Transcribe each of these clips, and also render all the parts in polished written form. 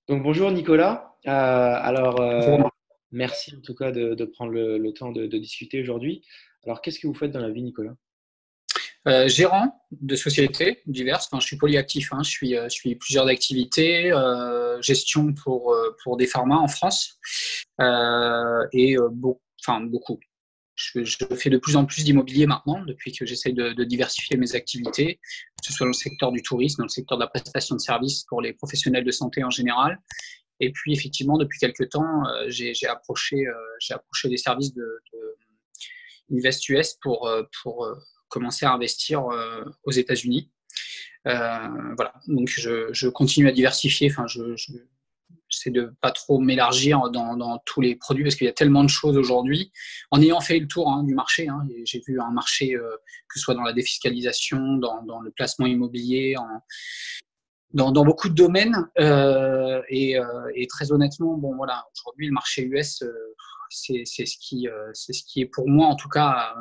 Donc bonjour Nicolas. Bonjour. Merci en tout cas de prendre le temps de discuter aujourd'hui. Alors qu'est-ce que vous faites dans la vie, Nicolas? Gérant de sociétés diverses. Enfin, je suis polyactif, hein. Je suis plusieurs activités, gestion pour des pharma en France enfin beaucoup. Je fais de plus en plus d'immobilier maintenant depuis que j'essaye de diversifier mes activités, que ce soit dans le secteur du tourisme, dans le secteur de la prestation de services pour les professionnels de santé en général. Et puis effectivement, depuis quelques temps, j'ai approché des services de Invest US pour commencer à investir aux États-Unis. Voilà, donc je continue à diversifier. Enfin, j'essaie de pas trop m'élargir dans tous les produits parce qu'il y a tellement de choses aujourd'hui. En ayant fait le tour du marché, j'ai vu un marché que ce soit dans la défiscalisation, dans le placement immobilier, dans beaucoup de domaines. Et très honnêtement, bon voilà, aujourd'hui le marché US, c'est ce qui est pour moi, en tout cas,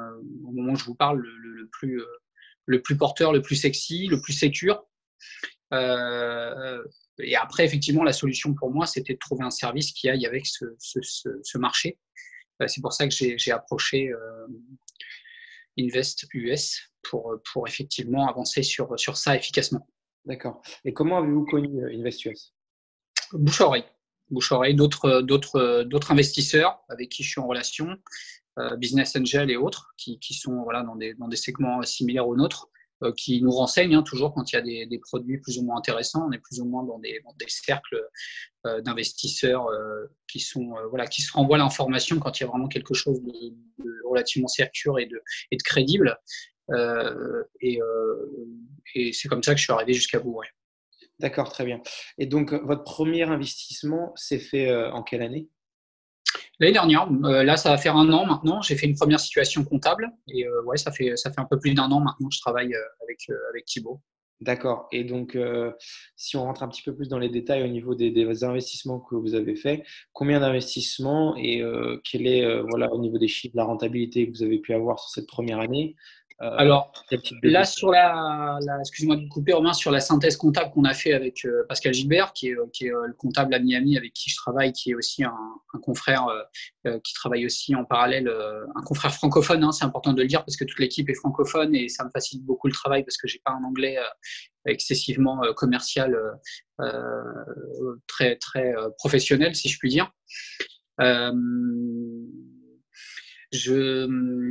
au moment où je vous parle, le plus porteur, le plus sexy, le plus sécure. Et après, effectivement, la solution pour moi, c'était de trouver un service qui aille avec ce marché. C'est pour ça que j'ai approché Invest US pour effectivement avancer sur ça efficacement. D'accord. Et comment avez-vous connu Investus? Bouche-oreille. Bouche-oreille, d'autres investisseurs avec qui je suis en relation, business angel et autres, qui sont voilà, dans des segments similaires aux nôtres, qui nous renseignent toujours quand il y a des produits plus ou moins intéressants. On est plus ou moins dans des cercles d'investisseurs voilà, qui se renvoient l'information quand il y a vraiment quelque chose de relativement sécure et de crédible. Et c'est comme ça que je suis arrivé jusqu'à vous. Ouais. D'accord, très bien. Et donc votre premier investissement s'est fait en quelle année? L'année dernière, là, ça va faire un an maintenant. J'ai fait une première situation comptable et ouais, ça fait un peu plus d'un an maintenant que je travaille avec Thibaut. D'accord. Et donc, si on rentre un petit peu plus dans les détails au niveau des investissements que vous avez faits, combien d'investissements et quel est, voilà, au niveau des chiffres, la rentabilité que vous avez pu avoir sur cette première année? Alors Quel type de là, business? sur excuse-moi de vous couper, Romain, sur la synthèse comptable qu'on a fait avec Pascal Gilbert, qui est le comptable à Miami avec qui je travaille, qui est aussi un confrère qui travaille aussi en parallèle, un confrère francophone, c'est important de le dire parce que toute l'équipe est francophone et ça me facilite beaucoup le travail parce que j'ai pas un anglais excessivement commercial, très très professionnel, si je puis dire. Euh, Je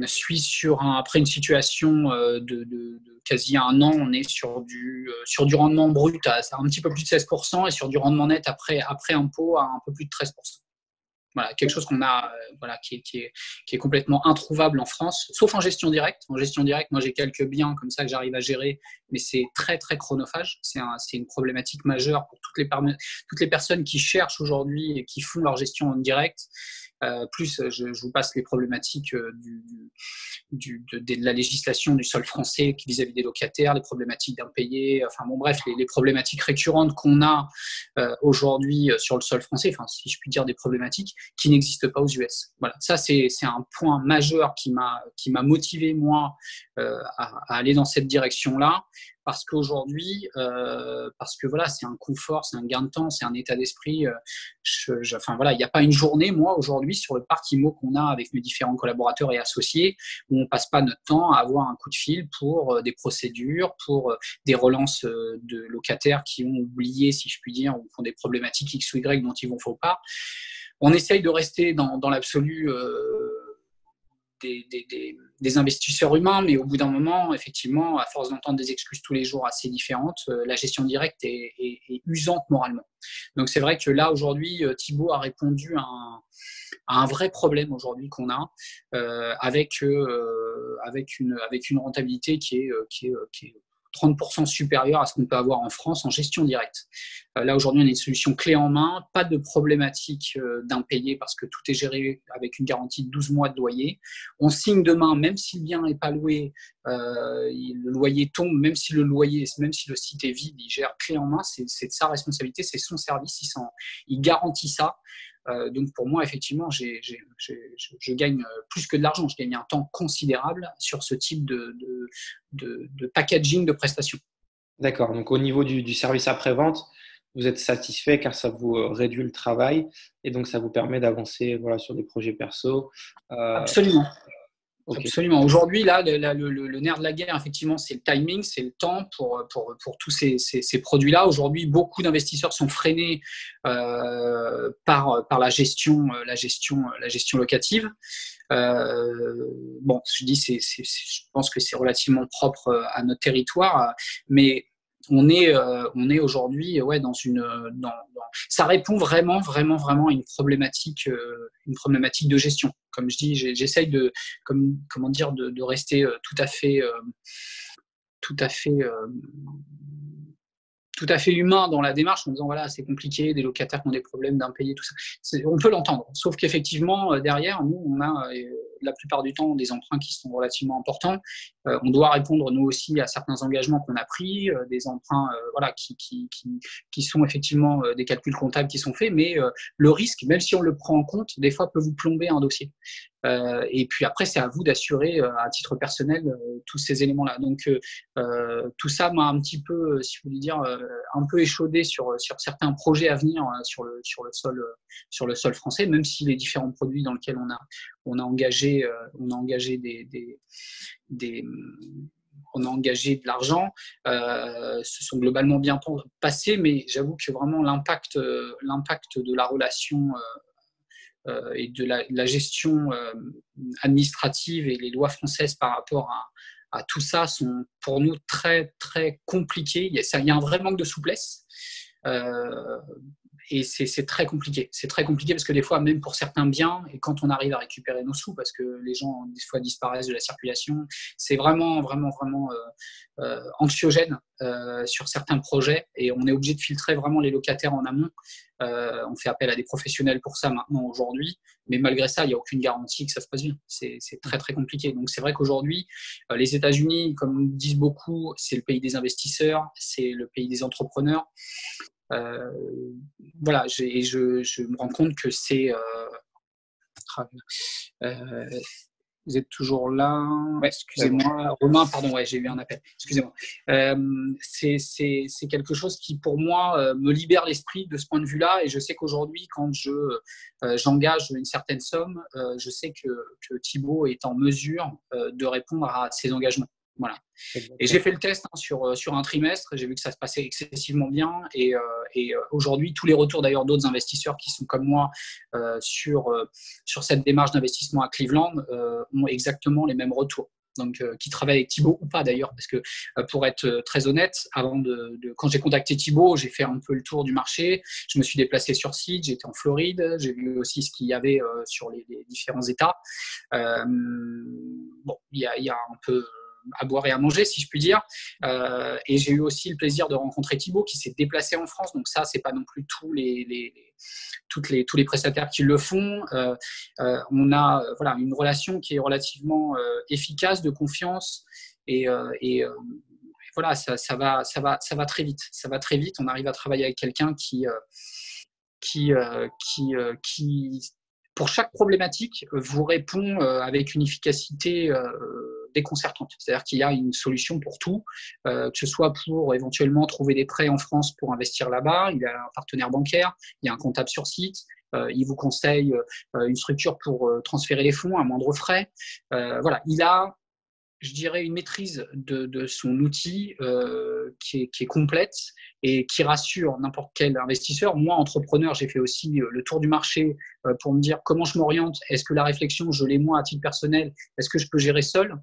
suis après une situation de quasi un an, on est sur du rendement brut à un petit peu plus de 16% et sur du rendement net après impôt à un peu plus de 13%. Voilà, quelque chose qu'on a, voilà, qui est complètement introuvable en France, sauf en gestion directe. En gestion directe, moi j'ai quelques biens comme ça que j'arrive à gérer, mais c'est très très chronophage. C'est une problématique majeure pour toutes les personnes qui cherchent aujourd'hui et qui font leur gestion en direct. Plus, je vous passe les problématiques de la législation du sol français vis-à-vis des locataires, les problématiques d'impayés, enfin bon bref, les problématiques récurrentes qu'on a aujourd'hui sur le sol français, enfin si je puis dire des problématiques qui n'existent pas aux US. Voilà, ça c'est un point majeur qui m'a motivé moi à aller dans cette direction-là. Parce qu'aujourd'hui, parce que voilà, c'est un confort, c'est un gain de temps, c'est un état d'esprit. Enfin voilà, il n'y a pas une journée, moi, aujourd'hui, sur le parc IMO qu'on a avec mes différents collaborateurs et associés, où on passe pas notre temps à avoir un coup de fil pour des procédures, pour des relances de locataires qui ont oublié, si je puis dire, ou qui ont des problématiques X ou Y dont il ne faut pas. On essaye de rester dans l'absolu des investisseurs humains, mais au bout d'un moment, effectivement, à force d'entendre des excuses tous les jours assez différentes, la gestion directe est usante moralement. Donc c'est vrai que là, aujourd'hui, Thibaut a répondu à un vrai problème aujourd'hui qu'on a, avec une rentabilité qui est 30% supérieure à ce qu'on peut avoir en France en gestion directe. Là, aujourd'hui, on a une solution clé en main, pas de problématique d'impayé parce que tout est géré avec une garantie de 12 mois de loyer. On signe demain, même si le bien n'est pas loué, le loyer tombe, même si le site est vide, il gère clé en main, c'est de sa responsabilité, c'est son service, il garantit ça. Donc pour moi, effectivement, je gagne plus que de l'argent, je gagne un temps considérable sur ce type de packaging de prestations. D'accord. Donc, au niveau du service après-vente, vous êtes satisfait car ça vous réduit le travail et donc ça vous permet d'avancer voilà, sur des projets perso. Absolument. Okay. Absolument. Aujourd'hui, là, le nerf de la guerre, effectivement, c'est le timing, c'est le temps pour tous ces produits-là. Aujourd'hui, beaucoup d'investisseurs sont freinés par la gestion locative. Bon, je dis, je pense que c'est relativement propre à notre territoire, mais on est aujourd'hui dans ça répond vraiment à une problématique de gestion. Comme je dis, j'essaye de rester tout à fait humain dans la démarche en disant voilà, c'est compliqué, des locataires qui ont des problèmes d'impayés, tout ça. On peut l'entendre. Sauf qu'effectivement, derrière, nous, on a la plupart du temps des emprunts qui sont relativement importants. On doit répondre, nous aussi, à certains engagements qu'on a pris, des emprunts voilà, qui sont effectivement des calculs comptables qui sont faits, mais le risque, même si on le prend en compte, des fois peut vous plomber un dossier. Et puis après, c'est à vous d'assurer à titre personnel tous ces éléments-là. Donc, tout ça m'a un petit peu, si vous voulez dire, un peu échaudé sur certains projets à venir sur le sol français, même si les différents produits dans lesquels on a engagé on a engagé de l'argent, se sont globalement bien passés, mais j'avoue que vraiment l'impact de la relation et de la gestion administrative et les lois françaises par rapport à tout ça sont pour nous très, très compliqués. Il y a un vrai manque de souplesse. Et c'est très compliqué. C'est très compliqué parce que des fois, même pour certains biens, et quand on arrive à récupérer nos sous, parce que les gens, des fois, disparaissent de la circulation, c'est vraiment anxiogène sur certains projets. Et on est obligé de filtrer vraiment les locataires en amont. On fait appel à des professionnels pour ça maintenant, aujourd'hui. Mais malgré ça, il n'y a aucune garantie que ça se passe bien. C'est très, très compliqué. Donc, c'est vrai qu'aujourd'hui, les États-Unis, comme disent beaucoup, c'est le pays des investisseurs, c'est le pays des entrepreneurs. Voilà, je me rends compte que c'est. Vous êtes toujours là. Ouais, excusez-moi. Romain, pardon, ouais, j'ai eu un appel. Excusez-moi. C'est quelque chose qui, pour moi, me libère l'esprit de ce point de vue-là. Et je sais qu'aujourd'hui, quand j'engage une certaine somme, je sais que Thibaut est en mesure de répondre à ses engagements. Voilà. Et j'ai fait le test sur un trimestre, j'ai vu que ça se passait excessivement bien et aujourd'hui, tous les retours d'ailleurs d'autres investisseurs qui sont comme moi sur cette démarche d'investissement à Cleveland ont exactement les mêmes retours. Donc, qui travaillent avec Thibaut ou pas d'ailleurs, parce que pour être très honnête, quand j'ai contacté Thibaut, j'ai fait un peu le tour du marché, je me suis déplacé sur site, j'étais en Floride, j'ai vu aussi ce qu'il y avait sur les différents États. Bon, il y a un peu à boire et à manger, si je puis dire. Et j'ai eu aussi le plaisir de rencontrer Thibaut, qui s'est déplacé en France. Donc ça, c'est pas non plus tous les prestataires qui le font. On a voilà, une relation qui est relativement efficace, de confiance. Et voilà, ça va très vite. Ça va très vite. On arrive à travailler avec quelqu'un qui pour chaque problématique, vous répond avec une efficacité déconcertante. C'est-à-dire qu'il y a une solution pour tout, que ce soit pour éventuellement trouver des prêts en France pour investir là-bas, il y a un partenaire bancaire, il y a un comptable sur site, il vous conseille une structure pour transférer les fonds à moindre frais. Voilà, il a, je dirais, une maîtrise de son outil qui est complète et qui rassure n'importe quel investisseur. Moi, entrepreneur, j'ai fait aussi le tour du marché pour me dire comment je m'oriente. Est-ce que la réflexion, je l'ai moi à titre personnel? Est-ce que je peux gérer seul?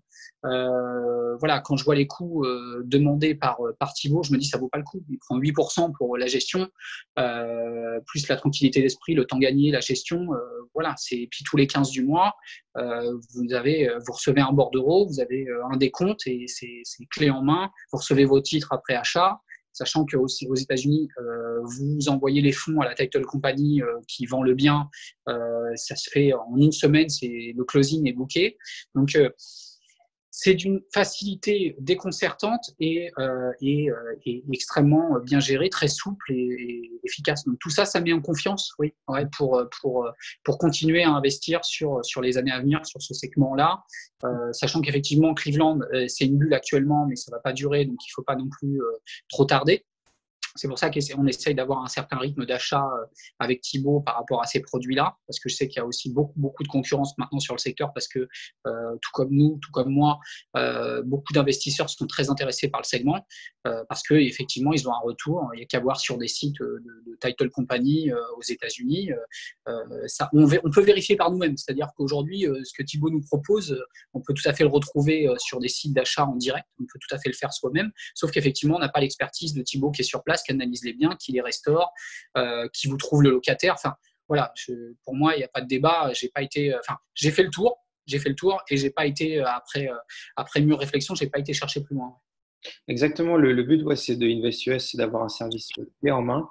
Voilà, quand je vois les coûts demandés par Thibaut, je me dis ça vaut pas le coup. Il prend 8% pour la gestion, plus la tranquillité d'esprit, le temps gagné, la gestion. Voilà, c'est puis tous les 15 du mois, vous recevez un bordereau, vous avez un décompte et c'est clé en main. Vous recevez vos titres après achat, sachant qu'aux États-Unis, vous envoyez les fonds à la title company qui vend le bien. Ça se fait en une semaine, le closing est booké. Donc, c'est d'une facilité déconcertante et extrêmement bien gérée, très souple et efficace. Donc tout ça, ça met en confiance, oui, ouais, pour continuer à investir sur les années à venir sur ce segment-là, sachant qu'effectivement Cleveland, c'est une bulle actuellement, mais ça ne va pas durer, donc il ne faut pas non plus trop tarder. C'est pour ça qu'on essaye d'avoir un certain rythme d'achat avec Thibaut par rapport à ces produits-là, parce que je sais qu'il y a aussi beaucoup de concurrence maintenant sur le secteur, parce que tout comme nous, tout comme moi, beaucoup d'investisseurs sont très intéressés par le segment, parce qu'effectivement, ils ont un retour. Il n'y a qu'à voir sur des sites de title company aux États-Unis. On peut vérifier par nous-mêmes, c'est-à-dire qu'aujourd'hui, ce que Thibaut nous propose, on peut tout à fait le retrouver sur des sites d'achat en direct, on peut tout à fait le faire soi-même, sauf qu'effectivement, on n'a pas l'expertise de Thibaut qui est sur place, qui analyse les biens, qui les restaure, qui vous trouve le locataire. Enfin, voilà, pour moi, il n'y a pas de débat. J'ai fait le tour et j'ai pas été, après mûre réflexion, j'ai pas été chercher plus loin. Exactement, le but, c'est de Invest US, c'est d'avoir un service clé en main.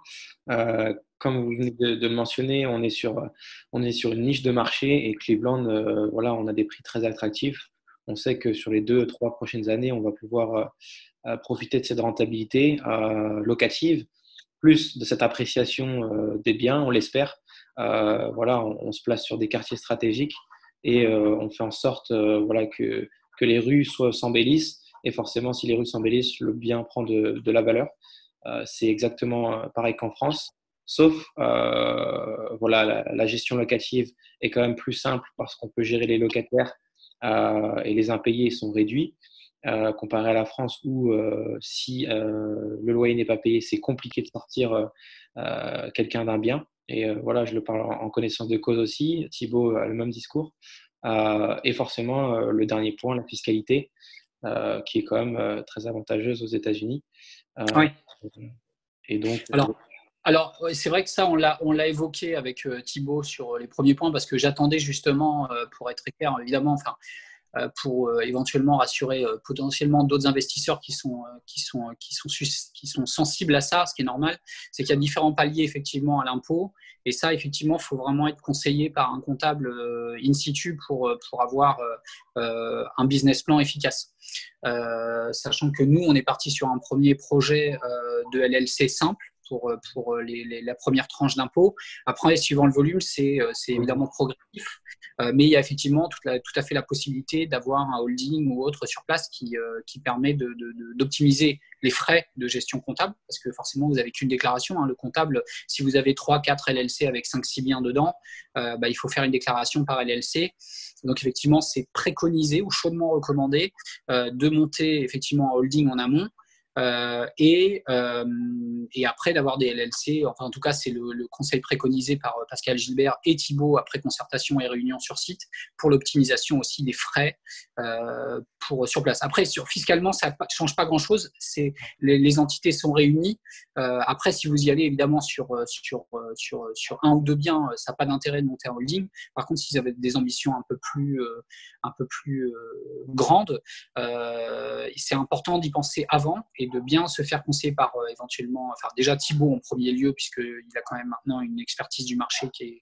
Comme vous venez de le mentionner, on est sur une niche de marché et Cleveland, voilà, on a des prix très attractifs. On sait que sur les 2-3 prochaines années, on va pouvoir profiter de cette rentabilité locative, plus de cette appréciation des biens, on l'espère. Voilà, on se place sur des quartiers stratégiques et on fait en sorte voilà, que les rues s'embellissent. Et forcément, si les rues s'embellissent, le bien prend de la valeur. C'est exactement pareil qu'en France. Sauf, voilà, la gestion locative est quand même plus simple parce qu'on peut gérer les locataires et les impayés sont réduits. Comparé à la France où si le loyer n'est pas payé, c'est compliqué de sortir quelqu'un d'un bien. Et voilà, je le parle en connaissance de cause aussi. Thibaut a le même discours. Et forcément, le dernier point, la fiscalité, qui est quand même très avantageuse aux États-Unis. Oui. Et donc, alors, c'est vrai que ça, on l'a évoqué avec Thibaut sur les premiers points, parce que j'attendais justement, pour être très clair, évidemment, pour éventuellement rassurer potentiellement d'autres investisseurs qui sont sensibles à ça. Ce qui est normal, c'est qu'il y a différents paliers effectivement à l'impôt, et ça, effectivement, il faut vraiment être conseillé par un comptable in situ pour avoir un business plan efficace. Sachant que nous, on est parti sur un premier projet de LLC simple pour la première tranche d'impôt. Après, suivant le volume, c'est évidemment progressif. Mais il y a effectivement tout à fait la possibilité d'avoir un holding ou autre sur place qui permet d'optimiser les frais de gestion comptable, parce que forcément, vous n'avez qu'une déclaration. Le comptable, si vous avez 3-4 LLC avec 5-6 biens dedans, il faut faire une déclaration par LLC. Donc, effectivement, c'est préconisé ou chaudement recommandé de monter effectivement un holding en amont. Et après d'avoir des LLC, enfin en tout cas c'est le conseil préconisé par Pascal Gilbert et Thibaut après concertation et réunion sur site pour l'optimisation aussi des frais sur place. Après fiscalement ça ne change pas grand chose, les entités sont réunies. Après si vous y allez évidemment sur un ou deux biens, ça n'a pas d'intérêt de monter un holding. Par contre si vous avez des ambitions un peu plus grandes, c'est important d'y penser avant et de bien se faire conseiller par éventuellement, déjà Thibaut en premier lieu, puisqu'il a quand même maintenant une expertise du marché qui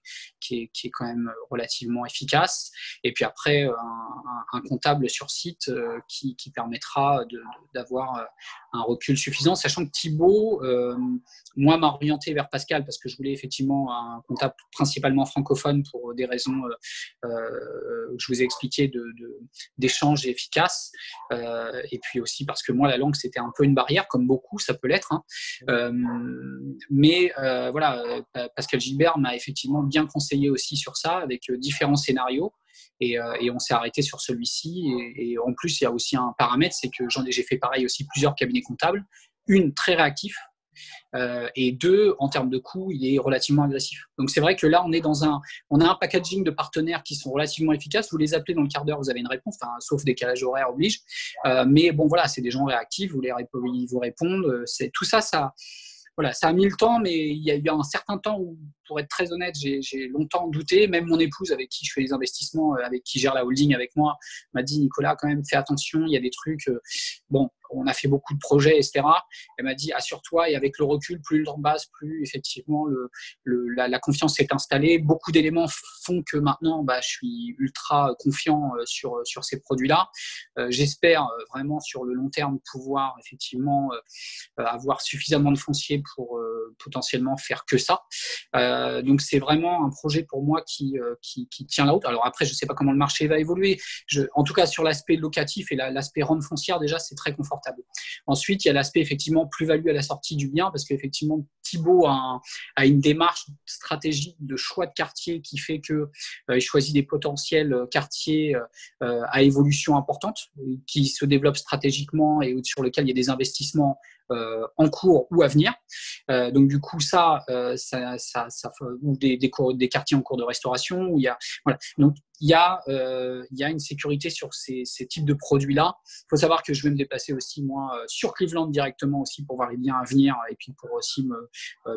est quand même relativement efficace. Et puis après, un comptable sur site qui permettra d'avoir un recul suffisant, sachant que Thibaut, moi, m'a orienté vers Pascal parce que je voulais effectivement un comptable principalement francophone pour des raisons que je vous ai expliquées d'échange efficace. Et puis aussi parce que moi, la langue, c'était un peu une barrière, comme beaucoup, ça peut l'être. Mais voilà, Pascal Gilbert m'a effectivement bien conseillé aussi sur ça, avec différents scénarios. Et on s'est arrêté sur celui-ci. Et en plus, il y a aussi un paramètre, c'est que j'ai fait pareil aussi plusieurs cabinets comptables. Une, très réactif. Et deux, en termes de coûts, il est relativement agressif. Donc c'est vrai que là, on a un packaging de partenaires qui sont relativement efficaces. Vous les appelez dans le quart d'heure, vous avez une réponse, sauf décalage horaire oblige. Mais bon, voilà, c'est des gens réactifs, ils vous répondent. Tout ça, voilà, ça a mis le temps, mais il y a eu un certain temps où, pour être très honnête, j'ai longtemps douté. Même mon épouse, avec qui je fais les investissements, avec qui gère la holding avec moi, m'a dit, Nicolas, quand même, fais attention, il y a des trucs. Bon, on a fait beaucoup de projets, etc. Elle m'a dit, assure-toi, et avec le recul, plus le temps passe, plus effectivement la confiance s'est installée. Beaucoup d'éléments font que maintenant, je suis ultra confiant sur ces produits-là. J'espère vraiment sur le long terme pouvoir effectivement avoir suffisamment de foncier pour potentiellement faire que ça. Donc, c'est vraiment un projet pour moi qui tient la route. Alors après, je ne sais pas comment le marché va évoluer. En tout cas, sur l'aspect locatif et l'aspect rente foncière, déjà, c'est très confortable. Ensuite, il y a l'aspect effectivement plus-value à la sortie du bien, parce qu'effectivement, Thibaut a une démarche stratégique de choix de quartier qui fait qu'il choisit des potentiels quartiers à évolution importante, qui se développent stratégiquement et sur lesquels il y a des investissements en cours ou à venir. Donc du coup, ou des quartiers en cours de restauration, où il y a, voilà. Donc il y a une sécurité sur ces types de produits-là. Il faut savoir que je vais me déplacer aussi, moi, sur Cleveland directement aussi pour voir les biens à venir et puis pour aussi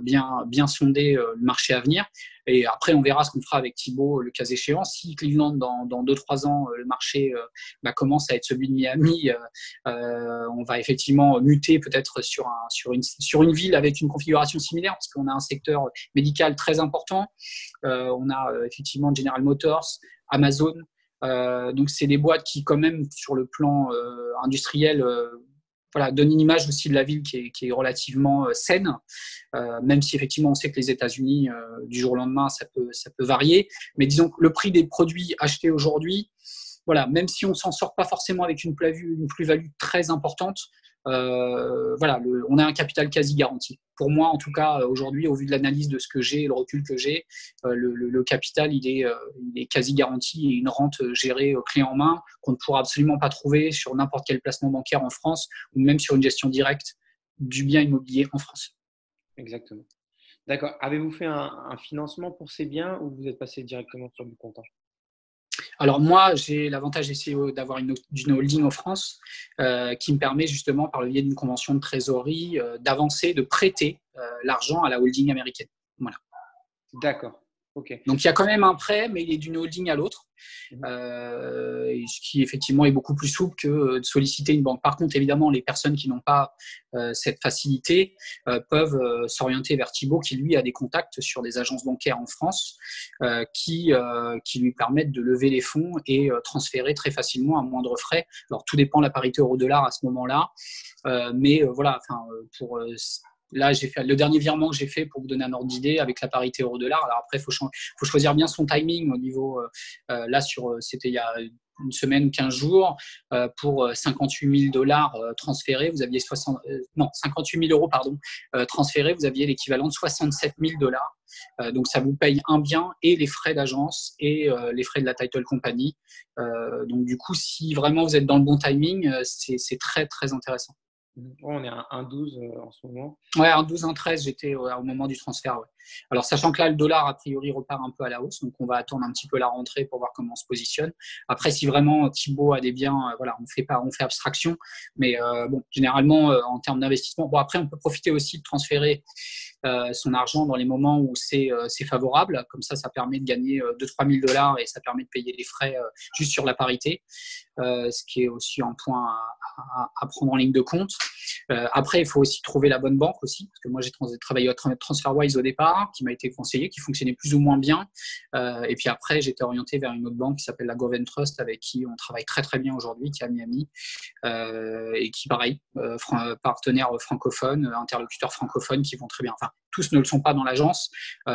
bien sonder le marché à venir. Et après, on verra ce qu'on fera avec Thibaut le cas échéant. Si Cleveland, dans 2-3 ans, le marché commence à être celui de Miami, on va effectivement muter peut-être sur une ville avec une configuration similaire, parce qu'on a un secteur médical très important. On a effectivement General Motors, Amazon. Donc, c'est des boîtes qui, quand même, sur le plan industriel, donne une image aussi de la ville qui est relativement saine, même si effectivement on sait que les États-Unis, du jour au lendemain, ça peut varier. Mais disons que le prix des produits achetés aujourd'hui, voilà, même si on ne s'en sort pas forcément avec une plus-value très importante, on a un capital quasi garanti. Pour moi, en tout cas, aujourd'hui, au vu de l'analyse de ce que j'ai, le recul que j'ai, le capital, il est quasi garanti, et une rente gérée clé en main qu'on ne pourra absolument pas trouver sur n'importe quel placement bancaire en France ou même sur une gestion directe du bien immobilier en France. Exactement. D'accord. Avez-vous fait un financement pour ces biens ou vous êtes passé directement sur du comptant? Alors moi, j'ai l'avantage d'avoir une holding en France qui me permet justement, par le biais d'une convention de trésorerie, d'avancer, de prêter l'argent à la holding américaine. Voilà. D'accord. Okay. Donc, il y a quand même un prêt, mais il est d'une holding à l'autre, ce qui effectivement est beaucoup plus souple que de solliciter une banque. Par contre, évidemment, les personnes qui n'ont pas cette facilité peuvent s'orienter vers Thibaut, qui lui a des contacts sur des agences bancaires en France qui lui permettent de lever les fonds et transférer très facilement à moindre frais. Alors, tout dépend de la parité euro-dollar à ce moment-là, mais voilà, là, j'ai fait le dernier virement que j'ai fait, pour vous donner un ordre d'idée, avec la parité euro-dollar. Alors après, il faut choisir bien son timing au niveau. Là, c'était il y a une semaine ou 15 jours, pour 58 000 $ transférés, vous aviez 58 000 euros, pardon, transférés, vous aviez l'équivalent de 67 000 $. Donc, ça vous paye un bien et les frais d'agence et les frais de la title company. Donc, du coup, si vraiment vous êtes dans le bon timing, c'est très, très intéressant. On est à 1,12 en ce moment. Ouais, 1,12, 1,13, j'étais au moment du transfert. Ouais. Alors, sachant que là, le dollar, a priori, repart un peu à la hausse, donc on va attendre un petit peu la rentrée pour voir comment on se positionne. Après, si vraiment Thibaut a des biens, on fait abstraction. Mais généralement, en termes d'investissement, après, on peut profiter aussi de transférer son argent dans les moments où c'est favorable. Comme ça permet de gagner 2-3 000 $ et ça permet de payer les frais juste sur la parité, ce qui est aussi un point à prendre en ligne de compte. Après, il faut aussi trouver la bonne banque aussi, parce que moi, j'ai travaillé à TransferWise au départ, qui m'a été conseillé, qui fonctionnait plus ou moins bien. Et puis après, j'étais orienté vers une autre banque qui s'appelle la GovenTrust, avec qui on travaille très très bien aujourd'hui, qui est à Miami, et qui, pareil, partenaire francophone, interlocuteur francophone, qui vont très bien. Enfin, tous ne le sont pas dans l'agence,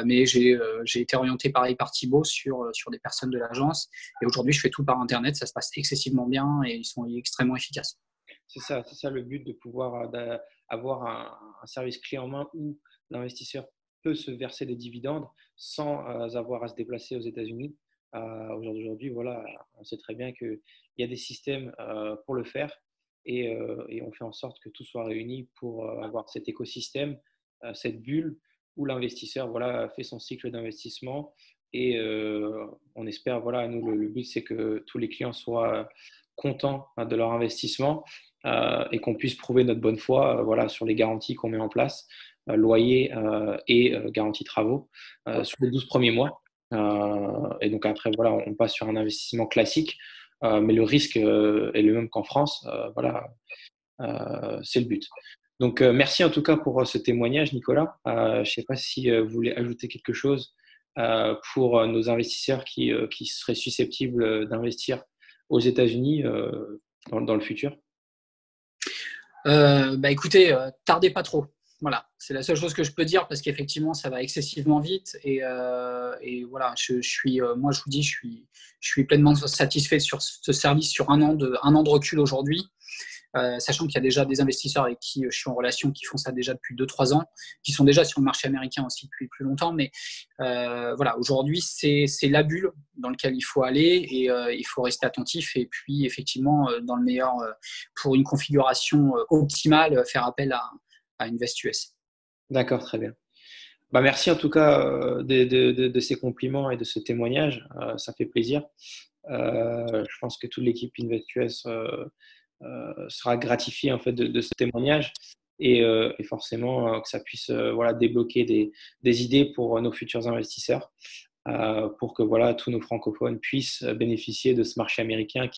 mais j'ai été orienté pareil par Thibaut sur des personnes de l'agence. Et aujourd'hui, je fais tout par Internet, ça se passe excessivement bien et ils sont extrêmement efficaces. C'est ça le but, de pouvoir avoir un service clé en main où l'investisseur peut se verser des dividendes sans avoir à se déplacer aux États-Unis. Aujourd'hui, voilà, on sait très bien qu'il y a des systèmes pour le faire et on fait en sorte que tout soit réuni pour avoir cet écosystème, cette bulle où l'investisseur fait son cycle d'investissement et on espère, nous, le but, c'est que tous les clients soient contents de leur investissement. Et qu'on puisse prouver notre bonne foi sur les garanties qu'on met en place, loyer et garantie travaux sur les 12 premiers mois. Et donc après, on passe sur un investissement classique, mais le risque est le même qu'en France. C'est le but. Donc merci en tout cas pour ce témoignage, Nicolas. Je ne sais pas si vous voulez ajouter quelque chose pour nos investisseurs qui seraient susceptibles d'investir aux États-Unis dans le futur. Écoutez, tardez pas trop. Voilà, c'est la seule chose que je peux dire parce qu'effectivement, ça va excessivement vite. Et voilà, moi, je vous dis, je suis pleinement satisfait sur ce service sur un an de recul aujourd'hui. Sachant qu'il y a déjà des investisseurs avec qui je suis en relation qui font ça déjà depuis 2-3 ans, qui sont déjà sur le marché américain aussi depuis plus longtemps. Mais voilà, aujourd'hui, c'est la bulle dans laquelle il faut aller et il faut rester attentif. Et puis, effectivement, dans le meilleur, pour une configuration optimale, faire appel à Invest US. D'accord, très bien. Bah, merci en tout cas de ces compliments et de ce témoignage. Ça fait plaisir. Je pense que toute l'équipe InvestUS sera gratifiée en fait de ce témoignage et forcément que ça puisse voilà, débloquer des idées pour nos futurs investisseurs pour que voilà, tous nos francophones puissent bénéficier de ce marché américain